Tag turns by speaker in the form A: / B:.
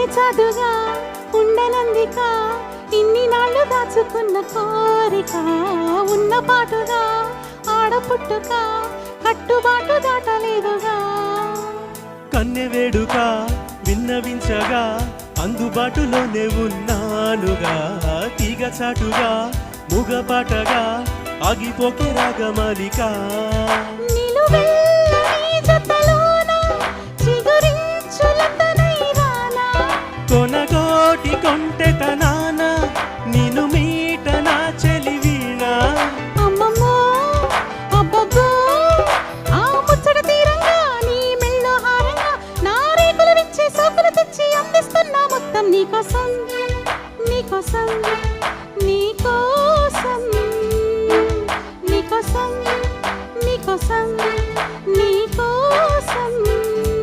A: గుండె చాటుగా ఉండనందిక ఇన్ని నాళ్ళు దాచుకున్న కోరిక ఉన్న పాటుగా ఆడపుట్టుక కట్టుబాటు దాటలేదుగా
B: కన్నె వేడుక విన్నవించగా అందుబాటులోనే ఉన్నానుగా తీగ చాటుగా ముగపాటగా ఆగిపోకే రాగమాలిక కొనగోటి కొంటెతనాన నిన్ను మీట నా చెలివీణా
A: అమ్మమ్మో అబ్బబ్బో ఆ ముచ్చట తీరంగా నీ మెళ్ళో హారంగా నా రేకులు విచ్చే సోకులు తెచ్చి అందిస్తున్నా మొత్తం నీకోసం నీకోసం నీకోసం నీకోసం నీకోసం